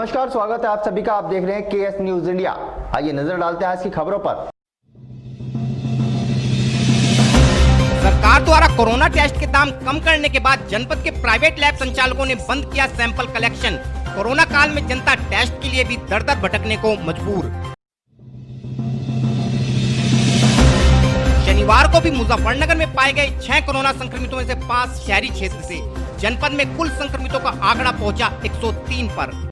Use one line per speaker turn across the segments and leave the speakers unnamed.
नमस्कार, स्वागत है आप सभी का। आप देख रहे हैं केएस न्यूज इंडिया। आइए नजर डालते हैं आज की खबरों पर।
सरकार द्वारा कोरोना टेस्ट के दाम कम करने के बाद जनपद के प्राइवेट लैब संचालकों ने बंद किया सैंपल कलेक्शन। कोरोना काल में जनता टेस्ट के लिए भी दर-दर भटकने को मजबूर। शनिवार को भी मुजफ्फरनगर में पाए गए 6 कोरोना संक्रमितों में से 5 शहरी क्षेत्र से। जनपद में कुल संक्रमितों का आंकड़ा पहुंचा 103 पर।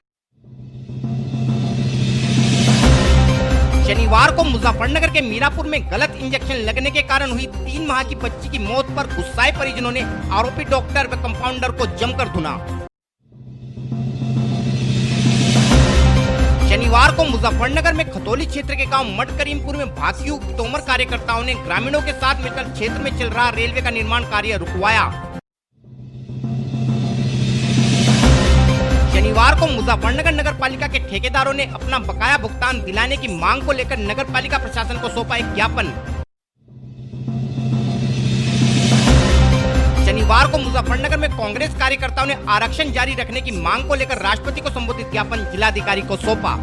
शनिवार को मुजफ्फरनगर के मीरापुर में गलत इंजेक्शन लगने के कारण हुई 3 माह की बच्ची की मौत पर गुस्साए परिजनों ने आरोपी डॉक्टर व कंपाउंडर को जमकर धुना। शनिवार को मुजफ्फरनगर में खतौली क्षेत्र के गांव मठ करीमपुर में भाकियू तोमर कार्यकर्ताओं ने ग्रामीणों के साथ मिलकर क्षेत्र में चल रहा रेलवे का निर्माण कार्य रुकवाया। शनिवार को मुजफ्फरनगर नगर पालिका के ठेकेदारों ने अपना बकाया भुगतान दिलाने की मांग को लेकर नगर पालिका प्रशासन को सौंपा एक ज्ञापन। शनिवार को मुजफ्फरनगर में कांग्रेस कार्यकर्ताओं ने आरक्षण जारी रखने की मांग को लेकर राष्ट्रपति को संबोधित ज्ञापन जिलाधिकारी को सौंपा।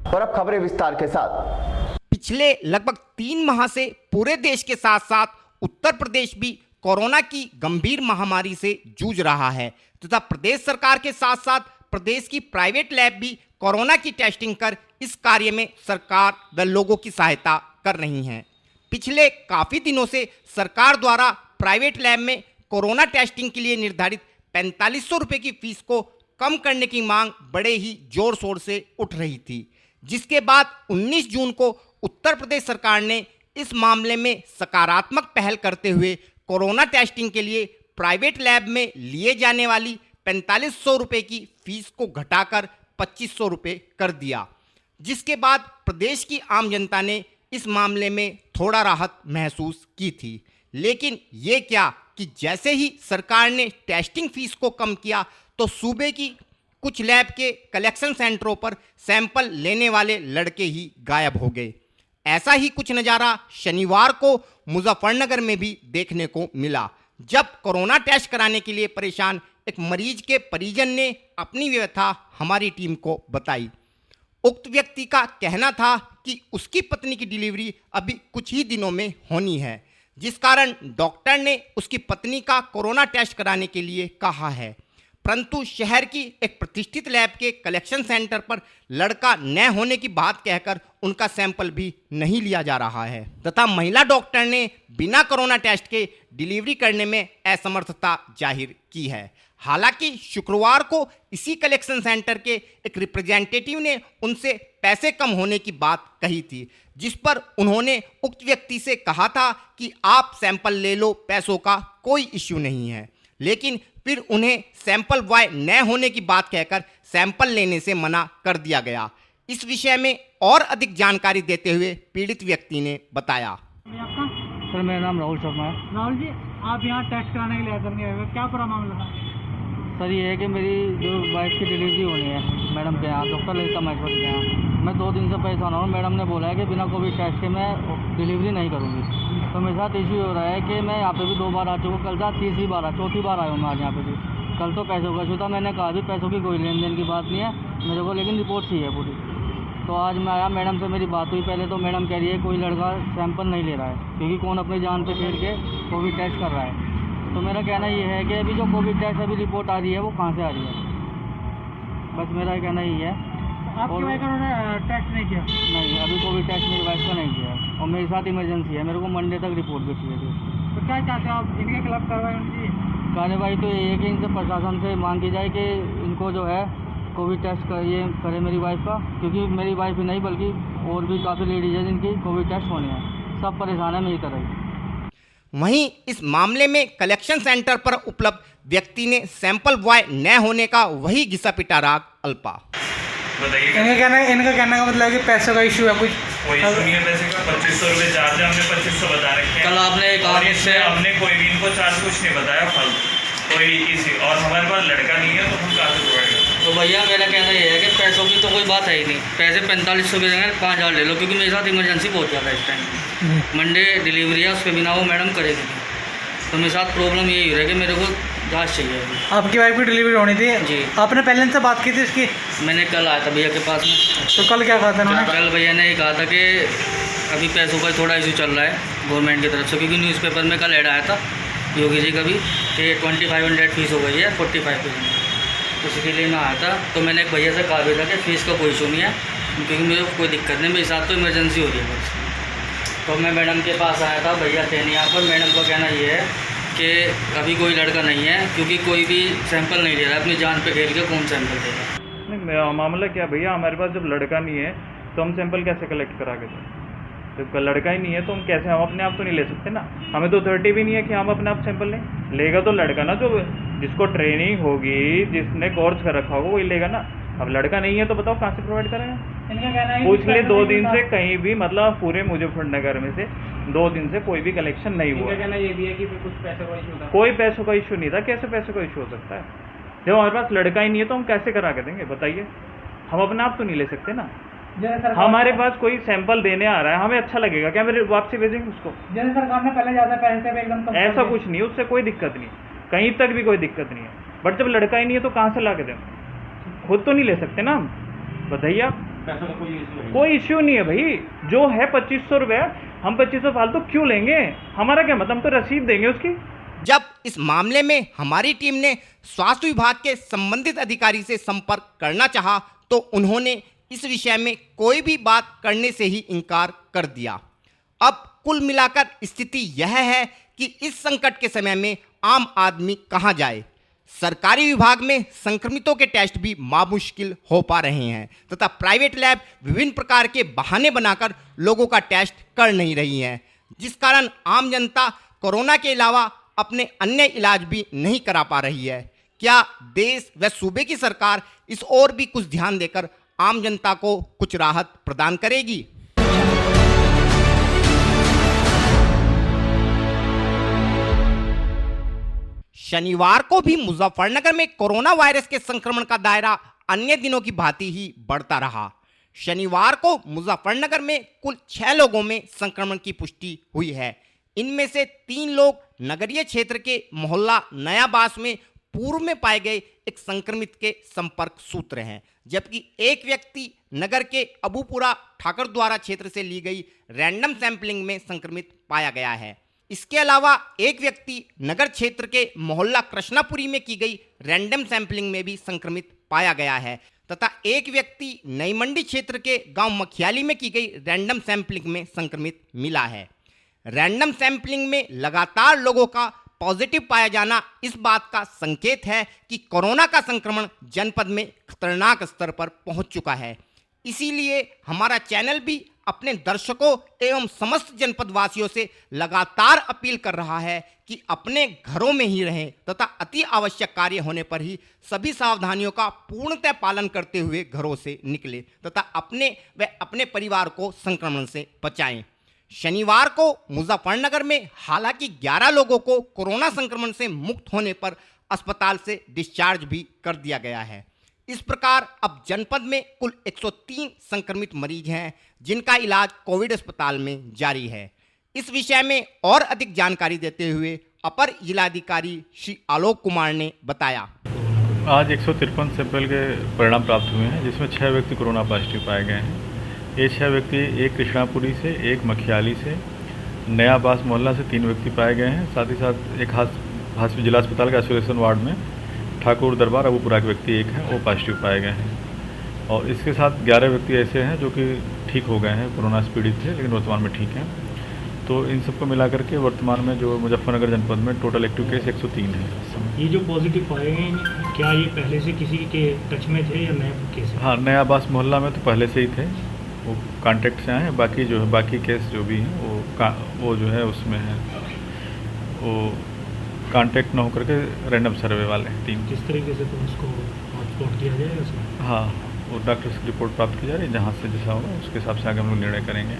और अब खबरें विस्तार के साथ।
पिछले लगभग 3 माह से पूरे देश के साथ साथ उत्तर प्रदेश भी कोरोना की गंभीर महामारी से जूझ रहा है तथा प्रदेश सरकार के साथ साथ प्रदेश की प्राइवेट लैब भी कोरोना की टेस्टिंग कर इस कार्य में सरकार व लोगों की सहायता कर रही हैं। पिछले काफी दिनों से सरकार द्वारा प्राइवेट लैब में कोरोना टेस्टिंग के लिए निर्धारित 4500 रुपये की फीस को कम करने की मांग बड़े ही जोर शोर से उठ रही थी, जिसके बाद 19 जून को उत्तर प्रदेश सरकार ने इस मामले में सकारात्मक पहल करते हुए कोरोना टेस्टिंग के लिए प्राइवेट लैब में लिए जाने वाली 4500 रुपये की फीस को घटाकर 2500 रुपये कर दिया, जिसके बाद प्रदेश की आम जनता ने इस मामले में थोड़ा राहत महसूस की थी। लेकिन ये क्या कि जैसे ही सरकार ने टेस्टिंग फीस को कम किया तो सूबे की कुछ लैब के कलेक्शन सेंटरों पर सैंपल लेने वाले लड़के ही गायब हो गए। ऐसा ही कुछ नज़ारा शनिवार को मुजफ्फरनगर में भी देखने को मिला, जब कोरोना टेस्ट कराने के लिए परेशान एक मरीज के परिजन ने अपनी व्यथा हमारी टीम को बताई। उक्त व्यक्ति का कहना था कि उसकी पत्नी की डिलीवरी अभी कुछ ही दिनों में होनी है, जिस कारण डॉक्टर ने उसकी पत्नी का कोरोना टेस्ट कराने के लिए कहा है, परंतु शहर की एक प्रतिष्ठित लैब के कलेक्शन सेंटर पर लड़का न होने की बात कहकर उनका सैंपल भी नहीं लिया जा रहा है तथा महिला डॉक्टर ने बिना कोरोना टेस्ट के डिलीवरी करने में असमर्थता जाहिर की है। हालांकि शुक्रवार को इसी कलेक्शन सेंटर के एक रिप्रेजेंटेटिव ने उनसे पैसे कम होने की बात कही थी, जिस पर उन्होंने उक्त व्यक्ति से कहा था कि आप सैंपल ले लो, पैसों का कोई इश्यू नहीं है। लेकिन फिर उन्हें सैंपल बॉय न होने की बात कहकर सैंपल लेने से मना कर दिया गया। इस विषय में और अधिक जानकारी देते हुए पीड़ित व्यक्ति ने बताया।
सर मेरा नाम राहुल शर्मा है।
राहुल जी, आप यहाँ टेस्ट कराने के लिए आए हैं, क्या पूरा मामला था?
सर ये है कि मेरी जो वाइफ की डिलीवरी होनी है मैडम के यहाँ, डॉक्टर ललिता महेश्वरी के यहाँ। मैं 2 दिन से परेशान हूँ। मैडम ने बोला है कि बिना कोविड टेस्ट के मैं डिलीवरी नहीं करूँगी। तो मेरे साथ इशू हो रहा है कि मैं यहाँ पे भी 2 बार आ चुका, कल था तीसरी बार, चौथी बार आया हूँ मैं आज यहाँ पे भी। कल तो पैसों का इशू था, मैंने कहा भी पैसों की कोई लेन देन की बात नहीं है मेरे को, लेकिन रिपोर्ट चाहिए पूरी। तो आज मैं आया, मैडम से मेरी बात हुई। पहले तो मैडम कह रही है कोई लड़का सैंपल नहीं ले रहा है, क्योंकि कौन अपनी जान पे खेल के कोविड टेस्ट कर रहा है। तो मेरा कहना ये है कि अभी जो कोविड टेस्ट अभी रिपोर्ट आ रही है वो कहाँ से आ रही है, बस मेरा कहना यही है।
आपकी वाइफ का टेस्ट नहीं किया?
नहीं, अभी कोविड टेस्ट मेरी वाइफ का नहीं किया और मेरे साथ इमरजेंसी है, मेरे को मंडे तक रिपोर्ट भी चाहिए थी।
तो क्या चाहते हो आप, इनके खिलाफ कार्रवाई होनी चाहिए?
कार्रवाई तो यही है कि इनसे प्रशासन से मांग की जाए कि इनको जो है कोविड टेस्ट ये करे मेरी वाइफ का, क्योंकि मेरी वाइफ ही नहीं बल्कि और भी काफ़ी लेडीज है जिनकी कोविड टेस्ट होने हैं, सब परेशान है मेरी तरह।
वहीं इस मामले में कलेक्शन सेंटर पर उपलब्ध व्यक्ति ने सैंपल बॉय न होने का वही घिसा पिटा राग अल्पा।
इनका कहने का मतलब है कि पैसों का इशू है कुछ?
कोई इशू नहीं है पैसे का। 2500 रुपये चार्ज है, हमने 2500 बता रखे हैं।
कल आपने
और इससे हमने कोई भी इनको चार्ज कुछ नहीं बताया फालतू कोई इसी, और हमारे पास लड़का नहीं है तो हम कहाँ से प्रोवाइड करें?
तो भैया मेरा कहना ये है कि पैसों की तो कोई बात है ही नहीं। पैसे 4500 के जगह 5000 ले लो, क्योंकि मेरे साथ इमरजेंसी बहुत ज़्यादा है इस टाइम। मंडे डिलीवरी है, उसके बिना वो मैडम करेगी। तो मेरे साथ प्रॉब्लम यही हो रहा है कि मेरे को जांच चाहिए अभी।
आपकी वाइफ की डिलीवरी होनी थी
जी।
आपने पहले इनसे बात की थी इसकी?
मैंने कल आया था भैया के पास में,
तो कल क्या कहा था उन्होंने?
कल भैया ने ये कहा था कि अभी पैसों का थोड़ा इशू चल रहा है गवर्नमेंट की तरफ से, क्योंकि न्यूज़पेपर में कल ऐड आया था योगी जी का भी कि 2500 फीस हो गई है 45%। उसके लिए मैं आया था, तो मैंने एक भैया से कहा भी था कि फ़ीस का कोई इशू नहीं है, क्योंकि मुझे कोई दिक्कत नहीं, मेरे साथ तो इमरजेंसी हो रही है बस। तो मैं मैडम के पास आया था, भैया थे नहीं यहाँ पर। मैडम का कहना ये है कि अभी कोई लड़का नहीं है, क्योंकि कोई भी सैंपल नहीं ले रहा है, अपनी जान पे खेल के कौन सैंपल देगा।
नहीं, मामला क्या भैया, हमारे पास जब लड़का नहीं है तो हम सैंपल कैसे कलेक्ट करा के दें? जब लड़का ही नहीं है तो हम कैसे, हम अपने आप तो नहीं ले सकते ना। हमें तो अथॉरिटी भी नहीं है कि हम अपने आप सैंपल लें। लेगा तो लड़का ना, जो जिसको ट्रेनिंग होगी, जिसने कोर्स कर रखा होगा वही लेगा ना। अब लड़का नहीं है तो बताओ कहाँ से प्रोवाइड करेंगे?
इनका कहना है
पूछ ले 2 दिन से कहीं भी, मतलब पूरे मुजफ्फरनगर में से 2 दिन से कोई भी कलेक्शन नहीं हुआ।
कहना ये भी है कि कुछ पैसे का इशू था।
कोई पैसों का इशू नहीं था। कैसे पैसों का इशू हो सकता है? जब हमारे पास लड़का ही नहीं है तो हम कैसे करा के देंगे बताइए? हम अपने आप तो नहीं ले सकते ना। हमारे पास कोई सैंपल देने आ रहा है, हमें अच्छा लगेगा क्या मेरे वापसी भेजेंगे उसको?
जैसे सरकार ने पहले ज़्यादा पैसे पे एकदम
ऐसा कुछ नहीं, उससे कोई दिक्कत नहीं, कहीं तक भी कोई दिक्कत नहीं है। बट जब लड़का ही नहीं है तो कहाँ से ला के दें? खुद तो नहीं ले सकते ना हम, बताइए आप। कोई इश्यू नहीं है भाई, जो है 2500 रुपये, हम 2500 फालतू क्यों लेंगे? हमारा क्या मतलब, हम तो रसीद देंगे उसकी।
जब इस मामले में हमारी टीम ने स्वास्थ्य विभाग के संबंधित अधिकारी से संपर्क करना चाहा तो उन्होंने इस विषय में कोई भी बात करने से ही इनकार कर दिया। अब कुल मिलाकर स्थिति यह है कि इस संकट के समय में आम आदमी कहां जाए। सरकारी विभाग में संक्रमितों के टेस्ट भी मामुश्किल हो पा रहे हैं तथा प्राइवेट लैब विभिन्न प्रकार के बहाने बनाकर लोगों का टेस्ट कर नहीं रही हैं, जिस कारण आम जनता कोरोना के अलावा अपने अन्य इलाज भी नहीं करा पा रही है। क्या देश व सूबे की सरकार इस ओर भी कुछ ध्यान देकर आम जनता को कुछ राहत प्रदान करेगी? शनिवार को भी मुजफ्फरनगर में कोरोना वायरस के संक्रमण का दायरा अन्य दिनों की भांति ही बढ़ता रहा। शनिवार को मुजफ्फरनगर में कुल 6 लोगों में संक्रमण की पुष्टि हुई है। इनमें से 3 लोग नगरीय क्षेत्र के मोहल्ला नयाबास में पूर्व में पाए गए एक संक्रमित के संपर्क सूत्र हैं, जबकि एक व्यक्ति नगर के अबूपुरा ठाकर द्वारा क्षेत्र से ली गई रैंडम सैंपलिंग में संक्रमित पाया गया है। इसके अलावा एक व्यक्ति नगर क्षेत्र के मोहल्ला कृष्णापुरी में की गई रैंडम सैंपलिंग में भी संक्रमित पाया गया है तथा एक व्यक्ति नई मंडी क्षेत्र के गांव मखियाली में की गई रैंडम सैंपलिंग में संक्रमित मिला है। रैंडम सैंपलिंग में लगातार लोगों का पॉजिटिव पाया जाना इस बात का संकेत है कि कोरोना का संक्रमण जनपद में खतरनाक स्तर पर पहुंच चुका है। इसीलिए हमारा चैनल भी अपने दर्शकों एवं समस्त जनपद वासियों से लगातार अपील कर रहा है कि अपने घरों में ही रहें तथा अति आवश्यक कार्य होने पर ही सभी सावधानियों का पूर्णतः पालन करते हुए घरों से निकलें तथा अपने व अपने परिवार को संक्रमण से बचाएं। शनिवार को मुजफ्फरनगर में हालांकि 11 लोगों को कोरोना संक्रमण से मुक्त होने पर अस्पताल से डिस्चार्ज भी कर दिया गया है। इस प्रकार अब जनपद में कुल 103 संक्रमित मरीज हैं जिनका इलाज कोविड अस्पताल में जारी है। इस विषय में और अधिक जानकारी देते हुए अपर जिलाधिकारी श्री आलोक कुमार ने बताया।
आज 153 सैंपल के परिणाम प्राप्त हुए हैं, जिसमें 6 व्यक्ति कोरोना पॉजिटिव पाए गए हैं। ये 6 व्यक्ति एक कृष्णापुरी से, एक मखियाली से, नयाबास मोहल्ला से 3 व्यक्ति पाए गए हैं। साथ ही साथ एक जिला अस्पताल के आइसोलेशन वार्ड में ठाकुर दरबार अबूपुरा के व्यक्ति एक हैं, वो पॉजिटिव पाए गए हैं। और इसके साथ 11 व्यक्ति ऐसे हैं जो कि ठीक हो गए हैं, कोरोना से पीड़ित थे लेकिन वर्तमान में ठीक हैं। तो इन सबको मिलाकर के वर्तमान में जो मुजफ्फरनगर जनपद में टोटल एक्टिव केस 103 है।
ये जो पॉजिटिव पाए गए हैं, क्या ये पहले से किसी के टच में थे या नए केस?
हाँ, नयाबास मोहल्ला में तो पहले से ही थे, वो कांटेक्ट से आए हैं। बाकी जो है बाकी केस जो भी हैं वो जो है उसमें है, वो कांटेक्ट न होकर के रैंडम सर्वे वाले हैं 3।
किस तरीके से तो उसको हॉटस्पॉट किया जाएगा उसमें?
हाँ, वो डॉक्टर से रिपोर्ट प्राप्त की जा रही है, जहाँ से जैसा होगा उसके हिसाब से आगे हम लोग निर्णय करेंगे।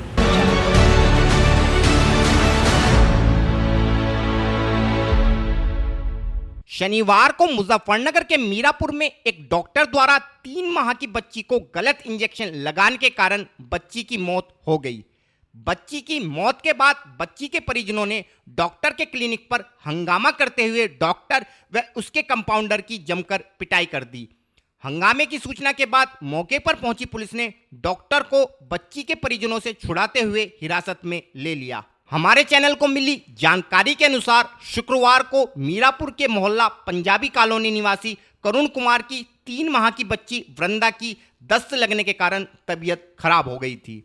शनिवार को मुजफ्फरनगर के मीरापुर में एक डॉक्टर द्वारा 3 माह की बच्ची को गलत इंजेक्शन लगाने के कारण बच्ची की मौत हो गई। बच्ची की मौत के बाद बच्ची के परिजनों ने डॉक्टर के क्लिनिक पर हंगामा करते हुए डॉक्टर व उसके कंपाउंडर की जमकर पिटाई कर दी। हंगामे की सूचना के बाद मौके पर पहुंची पुलिस ने डॉक्टर को बच्ची के परिजनों से छुड़ाते हुए हिरासत में ले लिया। हमारे चैनल को मिली जानकारी के अनुसार शुक्रवार को मीरापुर के मोहल्ला पंजाबी कॉलोनी निवासी करुण कुमार की 3 माह की बच्ची वृंदा की दस्त लगने के कारण तबीयत खराब हो गई थी,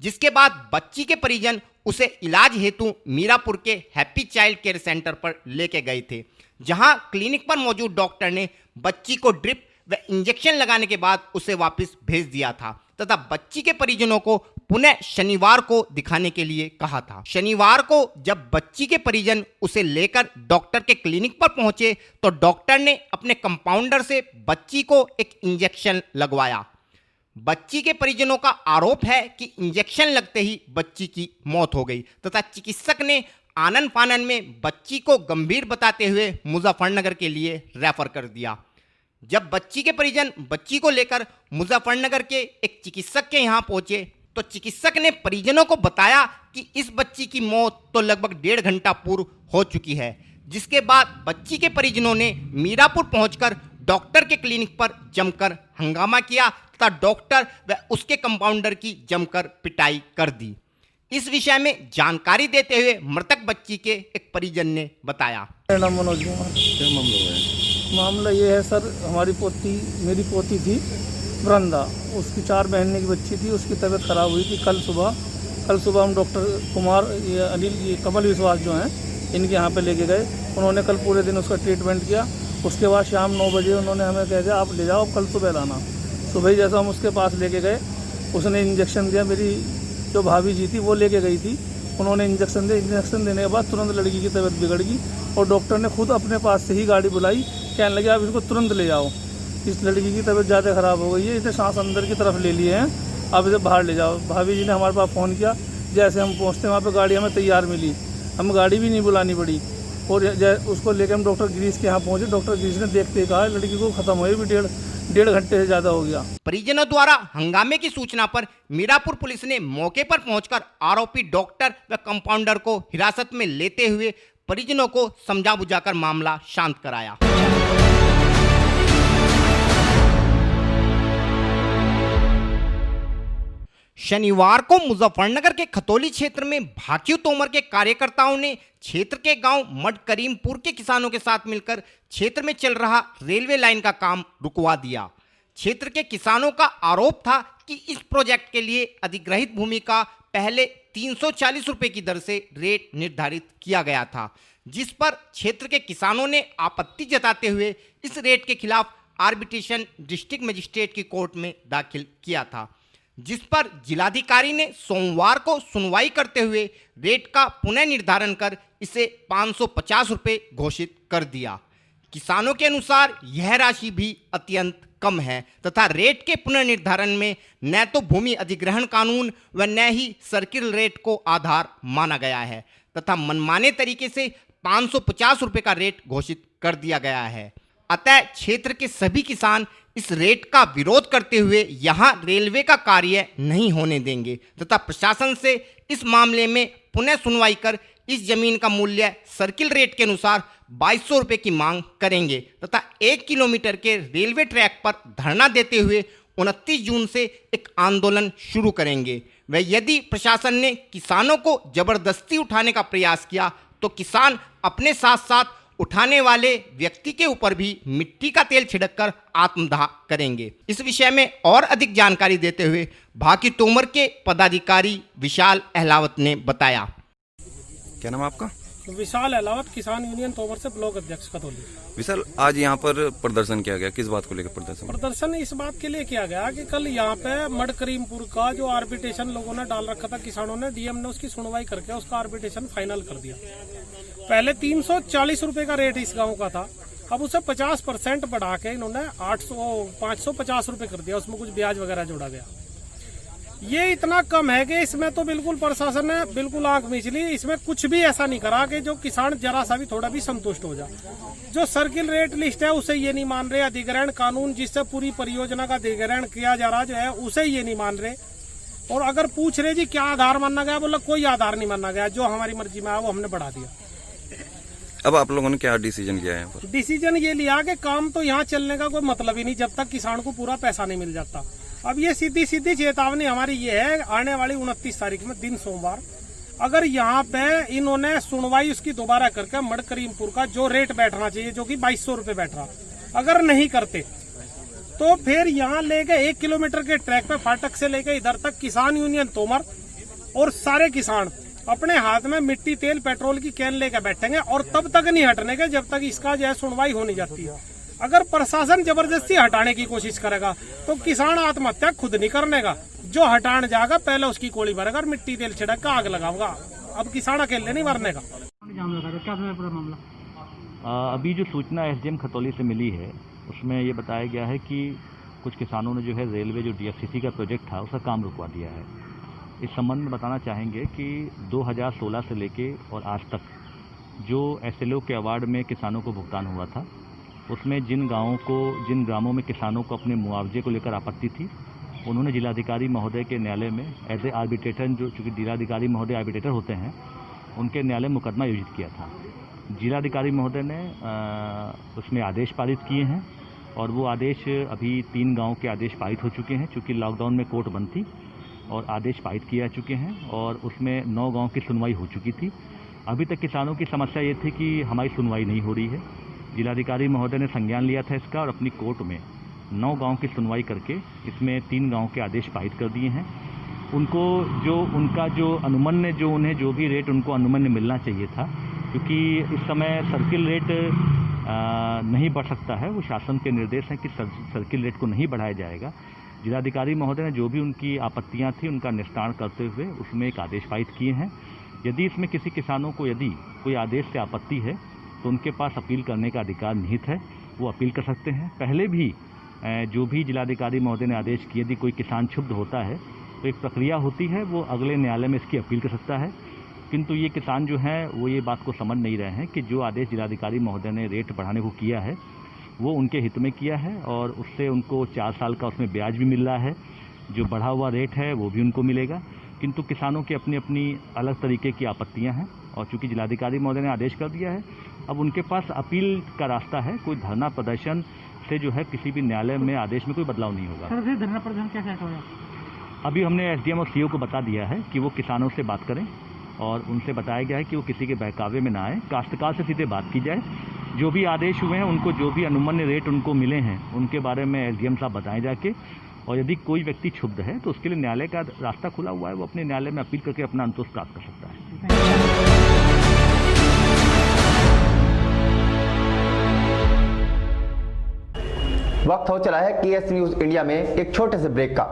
जिसके बाद बच्ची के परिजन उसे इलाज हेतु मीरापुर के हैप्पी चाइल्ड केयर सेंटर पर लेके गए थे, जहां क्लिनिक पर मौजूद डॉक्टर ने बच्ची को ड्रिप व इंजेक्शन लगाने के बाद उसे वापस भेज दिया था तथा बच्ची के परिजनों को पुनः शनिवार को दिखाने के लिए कहा था। शनिवार को जब बच्ची के परिजन उसे लेकर डॉक्टर के क्लिनिक पर पहुंचे तो डॉक्टर ने अपने कंपाउंडर से बच्ची को एक इंजेक्शन लगवाया। बच्ची के परिजनों का आरोप है कि इंजेक्शन लगते ही बच्ची की मौत हो गई तथा चिकित्सक ने आनन फानन में बच्ची को गंभीर बताते हुए मुजफ्फरनगर के लिए रेफर कर दिया। जब बच्ची के परिजन बच्ची को लेकर मुजफ्फरनगर के एक चिकित्सक के यहाँ पहुंचे तो चिकित्सक ने परिजनों को बताया कि इस बच्ची की मौत तो लगभग 1.5 घंटा पूर्व हो चुकी है, जिसके बाद बच्ची के परिजनों ने मीरापुर पहुंचकर डॉक्टर के क्लिनिक पर जमकर हंगामा किया तथा डॉक्टर व उसके कंपाउंडर की जमकर पिटाई कर दी। इस विषय में जानकारी देते हुए मृतक बच्ची के एक परिजन ने बताया।
मेरा नाम मनोज कुमार।
क्या मामला हुआ है?
मामला ये है सर, मेरी पोती थी वृंदा, उसकी 4 महीने की बच्ची थी, उसकी तबीयत ख़राब हुई थी। कल सुबह हम डॉक्टर कुमार ये कमल विश्वास जो हैं इनके यहाँ पे लेके गए। उन्होंने कल पूरे दिन उसका ट्रीटमेंट किया। उसके बाद शाम 9 बजे उन्होंने हमें कह दिया आप ले जाओ, कल सुबह लाना। सुबह जैसा हम उसके पास लेके गए, उसने इंजेक्शन दिया। मेरी जो भाभी जी थी वो लेके गई थी, उन्होंने इंजेक्शन दिया। इंजेक्शन देने के बाद तुरंत लड़की की तबीयत बिगड़ गई और डॉक्टर ने खुद अपने पास से ही गाड़ी बुलाई, कहने लगे आप इसको तुरंत ले जाओ, इस लड़की की तबीयत ज़्यादा ख़राब हो गई है, इसे सांस अंदर की तरफ ले लिए हैं, आप इसे बाहर ले जाओ। भाभी जी ने हमारे पास फ़ोन किया। जैसे हम पहुँचते वहाँ पर गाड़ी हमें तैयार मिली, हम गाड़ी भी नहीं बुलानी पड़ी और उसको लेकर हम डॉक्टर गिरीश के यहाँ पहुँचे। डॉक्टर गिरीश ने देखते ही कहा लड़की को ख़त्म हुई भी 1.5 घंटे से ज़्यादा हो गया।
परिजनों द्वारा हंगामे की सूचना पर मीरापुर पुलिस ने मौके पर पहुंचकर आरोपी डॉक्टर व कंपाउंडर को हिरासत में लेते हुए परिजनों को समझा बुझाकर मामला शांत कराया। शनिवार को मुजफ्फरनगर के खतौली क्षेत्र में भाकियू तोमर के कार्यकर्ताओं ने क्षेत्र के गांव मड करीमपुर के किसानों के साथ मिलकर क्षेत्र में चल रहा रेलवे लाइन का काम रुकवा दिया। क्षेत्र के किसानों का आरोप था कि इस प्रोजेक्ट के लिए अधिग्रहित भूमि का पहले 340 रुपये की दर से रेट निर्धारित किया गया था, जिस पर क्षेत्र के किसानों ने आपत्ति जताते हुए इस रेट के खिलाफ आर्बिट्रेशन डिस्ट्रिक्ट मजिस्ट्रेट की कोर्ट में दाखिल किया था, जिस पर जिलाधिकारी ने सोमवार को सुनवाई करते हुए रेट का पुनः निर्धारण कर इसे 550 रुपये घोषित कर दिया। किसानों के अनुसार यह राशि भी अत्यंत कम है तथा रेट के पुनर्निर्धारण में न तो भूमि अधिग्रहण कानून व न ही सर्किल रेट को आधार माना गया है तथा मनमाने तरीके से 550 रुपये का रेट घोषित कर दिया गया है। अतः क्षेत्र के सभी किसान इस रेट का विरोध करते हुए यहां रेलवे का कार्य नहीं होने देंगे तथा प्रशासन से इस मामले में पुनः सुनवाई कर इस जमीन का मूल्य सर्किल रेट के अनुसार 2200 रुपये की मांग करेंगे तथा 1 किलोमीटर के रेलवे ट्रैक पर धरना देते हुए 29 जून से एक आंदोलन शुरू करेंगे। व यदि प्रशासन ने किसानों को जबरदस्ती उठाने का प्रयास किया तो किसान अपने साथ साथ उठाने वाले व्यक्ति के ऊपर भी मिट्टी का तेल छिड़ककर आत्मदाह करेंगे। इस विषय में और अधिक जानकारी देते हुए भाकियू तोमर के पदाधिकारी विशाल अहलावत ने बताया।
क्या नाम है आपका?
विशाल अहलावत, किसान यूनियन तोमर से ब्लॉक अध्यक्ष खतौली।
विशाल, आज यहाँ पर प्रदर्शन किया गया, किस बात को लेकर
प्रदर्शन इस बात के लिए किया गया कि कल यहाँ पे मड करीमपुर का जो आर्बिट्रेशन लोगों ने डाल रखा था किसानों ने, डीएम ने उसकी सुनवाई करके उसका आर्बिट्रेशन फाइनल कर दिया। पहले 340 रुपए का रेट इस गांव का था, अब उसे 50% बढ़ा के इन्होंने 550 रुपए कर दिया, उसमें कुछ ब्याज वगैरह जोड़ा गया। ये इतना कम है कि इसमें तो बिल्कुल प्रशासन ने बिल्कुल आंख मीच ली, इसमें कुछ भी ऐसा नहीं करा कि जो किसान जरा सा भी थोड़ा भी संतुष्ट हो जाए। जो सर्किल रेट लिस्ट है उसे ये नहीं मान रहे, अधिग्रहण कानून जिससे पूरी परियोजना का अधिग्रहण किया जा रहा जो है उसे ये नहीं मान रहे। और अगर पूछ रहे जी क्या आधार माना गया, बोला कोई आधार नहीं माना गया, जो हमारी मर्जी में आया वो हमने बढ़ा दिया।
अब आप लोगों ने क्या डिसीजन लिया है यहाँ पर?
डिसीजन ये लिया कि काम तो यहाँ चलने का कोई मतलब ही नहीं जब तक किसान को पूरा पैसा नहीं मिल जाता। अब ये सीधी सीधी चेतावनी हमारी ये है, आने वाली 29 तारीख में दिन सोमवार, अगर यहाँ पे इन्होंने सुनवाई उसकी दोबारा करके मड करीमपुर का जो रेट बैठना चाहिए, जो कि 2200 रुपये बैठ रहा, अगर नहीं करते तो फिर यहाँ लेके 1 किलोमीटर के ट्रैक पे फाटक से लेके इधर तक किसान यूनियन तोमर और सारे किसान अपने हाथ में मिट्टी तेल पेट्रोल की कैन लेकर बैठेंगे और तब तक नहीं हटने के जब तक इसका जो है सुनवाई हो नहीं जाती है। अगर प्रशासन जबरदस्ती हटाने की कोशिश करेगा तो किसान आत्महत्या खुद नहीं करने का, जो हटाने जाएगा पहले उसकी गोली भरेगा और मिट्टी तेल छिड़क कर आग लगाऊंगा। अब किसान अकेले नहीं मरने का।
क्या पूरा मामला?
अभी जो सूचना एसडीएम खतौली से मिली है उसमें ये बताया गया है कि कुछ किसानों ने जो है रेलवे जो डीएफसीसी का प्रोजेक्ट था उसका काम रुकवा दिया है। इस संबंध में बताना चाहेंगे कि 2016 से लेके और आज तक जो एसएलओ के अवार्ड में किसानों को भुगतान हुआ था उसमें जिन ग्रामों में किसानों को अपने मुआवजे को लेकर आपत्ति थी उन्होंने जिलाधिकारी महोदय के न्यायालय में एज ए आर्बिट्रेटर, जो चूँकि जिलाधिकारी महोदय आर्बिट्रेटर होते हैं, उनके न्यायालय मुकदमा आयोजित किया था। जिलाधिकारी महोदय ने उसमें आदेश पारित किए हैं और वो आदेश अभी 3 गाँव के आदेश पारित हो चुके हैं, चूँकि लॉकडाउन में कोर्ट बंद थी और आदेश पारित किए जा चुके हैं और उसमें 9 गाँव की सुनवाई हो चुकी थी। अभी तक किसानों की समस्या ये थी कि हमारी सुनवाई नहीं हो रही है। जिलाधिकारी महोदय ने संज्ञान लिया था इसका और अपनी कोर्ट में 9 गाँव की सुनवाई करके इसमें 3 गाँव के आदेश पारित कर दिए हैं। उनको उनका अनुमन्य उन्हें जो भी रेट उनको अनुमन्य मिलना चाहिए था, क्योंकि इस समय सर्किल रेट नहीं बढ़ सकता है, वो शासन के निर्देश हैं कि सर्किल रेट को नहीं बढ़ाया जाएगा। जिलाधिकारी महोदय ने जो भी उनकी आपत्तियां थी उनका निस्तारण करते हुए उसमें एक आदेश पारित किए हैं। यदि इसमें किसी किसानों को यदि कोई आदेश से आपत्ति है तो उनके पास अपील करने का अधिकार निहित है, वो अपील कर सकते हैं। पहले भी जो भी जिलाधिकारी महोदय ने आदेश किए, यदि कोई किसान क्षुब्ध होता है तो एक प्रक्रिया होती है, वो अगले न्यायालय में इसकी अपील कर सकता है। किंतु ये किसान जो हैं वो ये बात को समझ नहीं रहे हैं कि जो आदेश जिलाधिकारी महोदय ने रेट बढ़ाने को किया है वो उनके हित में किया है और उससे उनको 4 साल का उसमें ब्याज भी मिल रहा है, जो बढ़ा हुआ रेट है वो भी उनको मिलेगा। किंतु किसानों की अपनी अपनी अलग तरीके की आपत्तियां हैं और चूंकि जिलाधिकारी महोदय ने आदेश कर दिया है, अब उनके पास अपील का रास्ता है। कोई धरना प्रदर्शन से जो है किसी भी न्यायालय में आदेश में कोई बदलाव नहीं होगा।
सर, धरना प्रदर्शन क्या होगा?
अभी हमने एसडीएम और सीओ को बता दिया है कि वो किसानों से बात करें और उनसे बताया गया है कि वो किसी के बहकावे में ना आए, काश्तकार से सीधे बात की जाए। जो भी आदेश हुए हैं उनको जो भी अनुमन्य रेट उनको मिले हैं उनके बारे में एसडीएम साहब बताएं जाके, और यदि कोई व्यक्ति क्षुब्ध है तो उसके लिए न्यायालय का रास्ता खुला हुआ है, वो अपने न्यायालय में अपील करके अपना अंतोष प्राप्त कर सकता है।
वक्त हो चला है केएस न्यूज इंडिया में एक छोटे से ब्रेक का।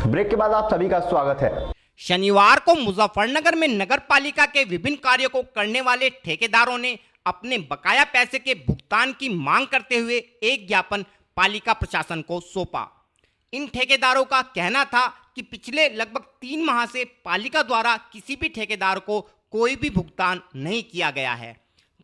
ब्रेक के बाद आप सभी का स्वागत है।
शनिवार को मुजफ्फरनगर में नगर पालिका के विभिन्न कार्यों को करने वाले ठेकेदारों ने अपने बकाया पैसे के भुगतान की मांग करते हुए एक ज्ञापन पालिका प्रशासन को सौंपा। इन ठेकेदारों का कहना था कि पिछले लगभग 3 माह से पालिका द्वारा किसी भी ठेकेदार को कोई भी भुगतान नहीं किया गया है,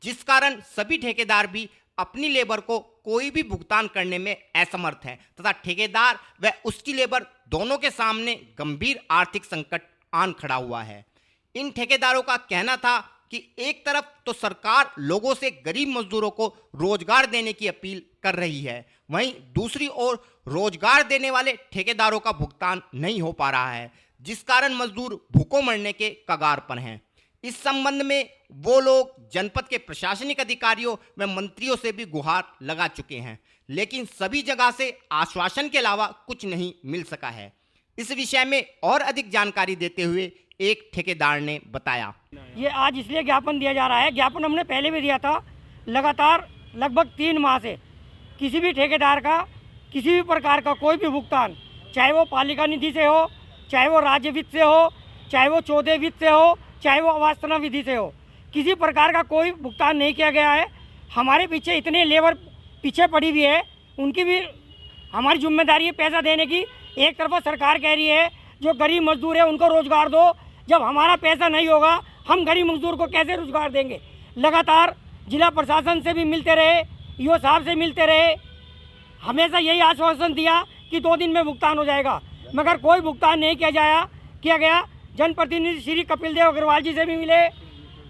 जिस कारण सभी ठेकेदार भी अपनी लेबर को कोई भी भुगतान करने में असमर्थ है तथा ठेकेदार व उसकी लेबर दोनों के सामने गंभीर आर्थिक संकट आन खड़ा हुआ है। इन ठेकेदारों का कहना था कि एक तरफ तो सरकार लोगों से गरीब मजदूरों को रोजगार देने की अपील कर रही है, वहीं दूसरी ओर रोजगार देने वाले ठेकेदारों का भुगतान नहीं हो पा रहा है, जिस कारण मजदूर भूखों मरने के कगार पर हैं। इस संबंध में वो लोग जनपद के प्रशासनिक अधिकारियों व मंत्रियों से भी गुहार लगा चुके हैं, लेकिन सभी जगह से आश्वासन के अलावा कुछ नहीं मिल सका है। इस विषय में और अधिक जानकारी देते हुए एक ठेकेदार ने बताया,
ये आज इसलिए ज्ञापन दिया जा रहा है, ज्ञापन हमने पहले भी दिया था। लगातार लगभग 3 माह से किसी भी ठेकेदार का किसी भी प्रकार का कोई भी भुगतान, चाहे वो पालिका निधि से हो, चाहे वो राज्य वित्त से हो, चाहे वो 14 वित्त से हो, चाहे वो आवासना विधि से हो, किसी प्रकार का कोई भुगतान नहीं किया गया है। हमारे पीछे इतने लेबर पीछे पड़ी हुई है, उनकी भी हमारी जिम्मेदारी है पैसा देने की। एक तरफ सरकार कह रही है जो गरीब मजदूर है उनको रोजगार दो, जब हमारा पैसा नहीं होगा हम गरीब मजदूर को कैसे रोजगार देंगे। लगातार जिला प्रशासन से भी मिलते रहे, ईओ साहब से मिलते रहे, हमेशा यही आश्वासन दिया कि 2 दिन में भुगतान हो जाएगा, मगर कोई भुगतान नहीं किया गया। जनप्रतिनिधि श्री कपिल देव अग्रवाल जी से भी मिले,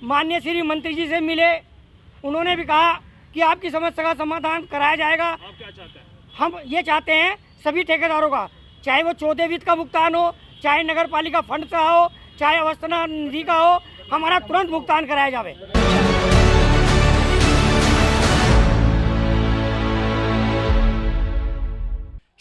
माननीय श्री मंत्री जी से मिले, उन्होंने भी कहा कि आपकी समस्या का समाधान कराया जाएगा। आप क्या चाहते हैं? हम ये चाहते हैं सभी ठेकेदारों का, चाहे वो 14 वित्त का भुगतान हो, चाहे नगर पालिका फंड का हो, चाहे अवस्था निधि का हो, हमारा तुरंत भुगतान कराया जाए।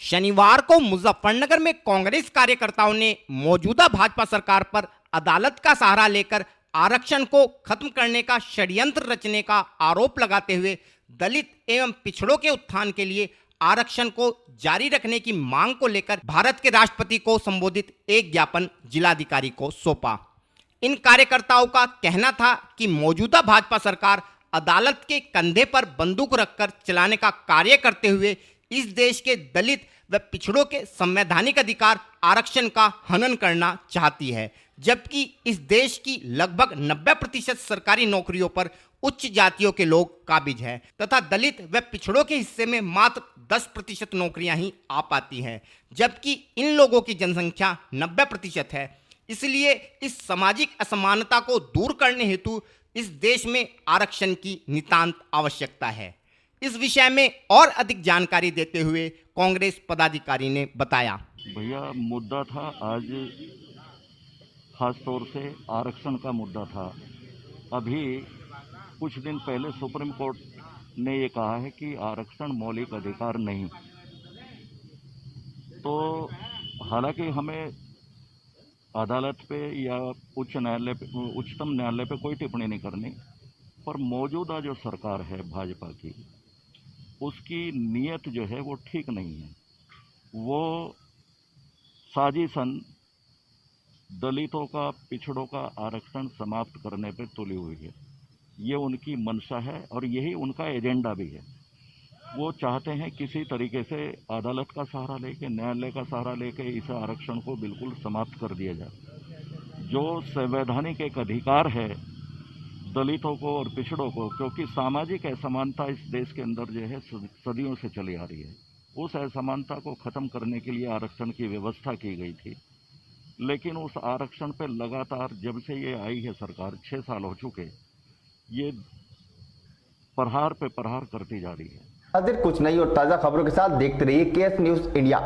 शनिवार को मुजफ्फरनगर में कांग्रेस कार्यकर्ताओं ने मौजूदा भाजपा सरकार पर अदालत का सहारा लेकर आरक्षण को खत्म करने का षड्यंत्र रचने का आरोप लगाते हुए दलित एवं पिछड़ों के उत्थान के लिए आरक्षण को जारी रखने की मांग को लेकर भारत के राष्ट्रपति को संबोधित एक ज्ञापन जिलाधिकारी को सौंपा। इन कार्यकर्ताओं का कहना था कि मौजूदा भाजपा सरकार अदालत के कंधे पर बंदूक रखकर चलाने का कार्य करते हुए इस देश के दलित व पिछड़ों के संवैधानिक अधिकार आरक्षण का हनन करना चाहती है, जबकि इस देश की लगभग 90% सरकारी नौकरियों पर उच्च जातियों के लोग काबिज हैं तथा दलित व पिछड़ों के हिस्से में मात्र 10% नौकरियां ही आ पाती हैं, जबकि इन लोगों की जनसंख्या 90% है। इसलिए इस सामाजिक असमानता को दूर करने हेतु इस देश में आरक्षण की नितांत आवश्यकता है। इस विषय में और अधिक जानकारी देते हुए कांग्रेस पदाधिकारी ने बताया,
भैया मुद्दा था आज खास तौर से आरक्षण का मुद्दा था। अभी कुछ दिन पहले सुप्रीम कोर्ट ने ये कहा है कि आरक्षण मौलिक अधिकार नहीं। तो हालांकि हमें अदालत पे या उच्चतम न्यायालय पे कोई टिप्पणी नहीं करनी, पर मौजूदा जो सरकार है भाजपा की, उसकी नीयत जो है वो ठीक नहीं है। वो साजिशन दलितों का, पिछड़ों का आरक्षण समाप्त करने पे तुली हुई है। ये उनकी मंशा है और यही उनका एजेंडा भी है। वो चाहते हैं किसी तरीके से अदालत का सहारा लेके, न्यायालय का सहारा लेके इस आरक्षण को बिल्कुल समाप्त कर दिया जाए। जो संवैधानिक एक अधिकार है दलितों को और पिछड़ों को, क्योंकि सामाजिक असमानता इस देश के अंदर जो है सदियों से चली आ रही है, उस असमानता को ख़त्म करने के लिए आरक्षण की व्यवस्था की गई थी। लेकिन उस आरक्षण पर लगातार जब से ये आई है सरकार, 6 साल हो चुके, ये प्रहार पे प्रहार करती जा रही है।
कुछ नई और ताज़ा खबरों के साथ देखते रहिए केएस न्यूज़ इंडिया।